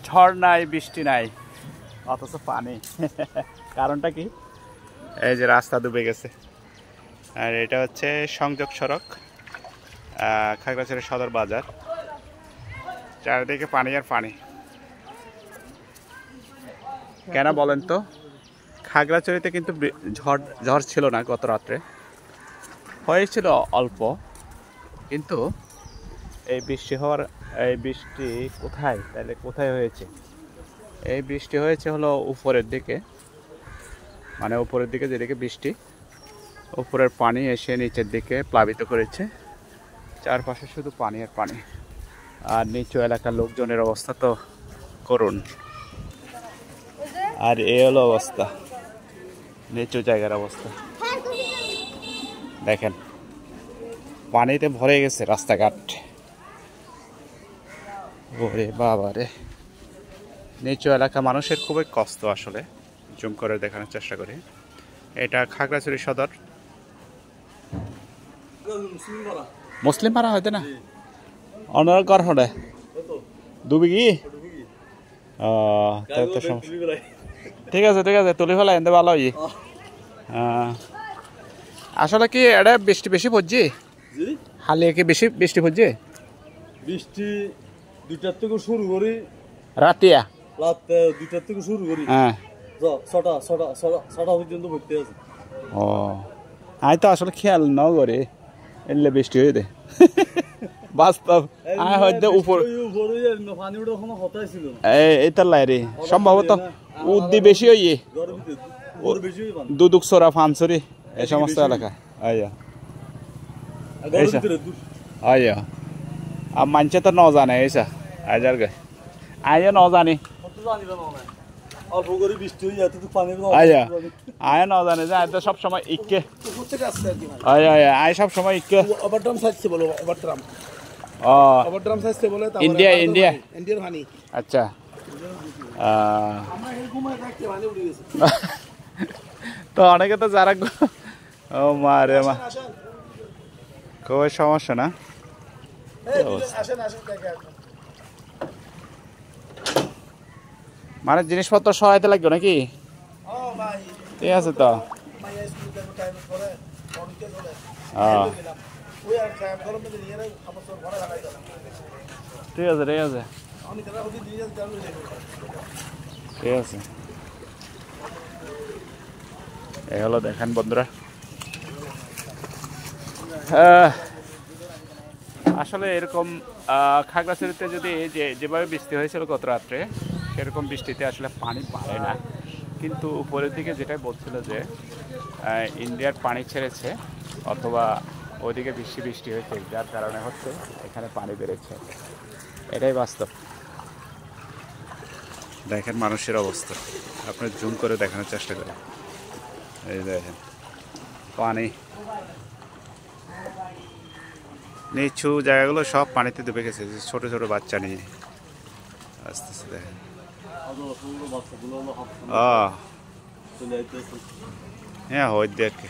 ঝড় নাই, বৃষ্টি নাই, অথচ পানি। কারণটা কি? এই যে রাস্তা ডুবে গেছে। আর এটা হচ্ছে সংযোগ সড়ক, খাগড়াছড়ি সদর বাজার। চারিদিকে পানি আর পানি। কেন বলেন তো? খাগড়াছড়িতে কিন্তু ঝড় ছিল না গত রাত্রে, হয়েছিল অল্প, কিন্তু এই বৃষ্টি কোথায়, তাহলে কোথায় হয়েছে? এই বৃষ্টি হয়েছে হলো উপরের দিকে, মানে উপরের দিকে যেদিকে বৃষ্টি, উপরের পানি এসে নিচের দিকে প্লাবিত করেছে। চারপাশে শুধু পানি আর পানি। আর নিচু এলাকার লোকজনের অবস্থা তো করুন। আর এই হলো অবস্থা, নিচু জায়গার অবস্থা দেখেন, পানিতে ভরে গেছে রাস্তাঘাট। ওরে বাবা রে, নিচু এলাকা মানুষের খুবই কষ্ট। আসলে জুম করে দেখানোর চেষ্টা করি। এটা খাগড়াছড়ি সদর। মুসলিম পাড়া হয়তো না, অনার ঘর হলে ডুবি কি? ঠিক আছে ঠিক আছে, তুলি ফেলা এনতে ভালো হই। আসলে কি এটা বৃষ্টি বেশি পড়ছে? হালিয়ে কি বেশি বৃষ্টি পড়ছে? বৃষ্টি 2টার থেকে শুরু করি, রাতিয়া রাত 2টার থেকে শুরু করি, হ্যাঁ ছটা পর্যন্ত পড়তে আছে। ও, আমি তো আসলে খেয়াল ন করে এলে বৃষ্টি হয়ে দেয় বাস্তব। আমি হয়তো উপর পানি ওটা কোনো হতাই ছিল না, এইটার লাইরে সম্ভবত উদ্দি বেশি হইয়ে দুদুক সরা ফানসরি এই সমস্ত এলাকায়। আইয়া আইয়া আর মানছে তো ন জানে এইসা আইজার গে আইয়া ন জানি অল্প করে বৃষ্টি হয়ে যাতে তো পানি আইয়া আয় ন জানে যে আয় তো সব সময় ইকে আইয়া আইয়া আয় সব সময় ইকে ওভারড্রাম সাইজে বলো, ওভারড্রাম ওভারড্রাম সাইজে বলে ইন্ডিয়া ইন্ডিয়া ইন্ডিয়ার পানি। আচ্ছা, আমরা এরকম দেখতে পানি উড়ে গেছে তো অনেকে তো যারা ও মারে মা খুবই সমস্যা না। মানে জিনিসপত্র সহায়তা লাগবে নাকি? ঠিক আছে তো, ঠিক আছে ঠিক আছে ঠিক আছে। এই হলো দেখেন বন্ধুরা, আসলে এরকম খাগড়াছড়িতে যদি যেভাবে বৃষ্টি হয়েছিল গত রাত্রে, সেরকম বৃষ্টিতে আসলে পানি বাড়ে না। কিন্তু উপরের দিকে যেটা বলছিল যে ইন্ডিয়ার পানি ছেড়েছে অথবা ওইদিকে বৃষ্টি হয়েছে, যার কারণে হচ্ছে এখানে পানি বেড়েছে। এটাই বাস্তব। দেখেন মানুষের অবস্থা, আপনি জুম করে দেখানোর চেষ্টা করেন। এই দেখেন পানি, নিচু জায়গাগুলো সব পানিতে ডুবে গেছে। ছোট ছোট বাচ্চা নিয়ে আস্তে আস্তে দেখেন। হ্যাঁ, হয় দেখে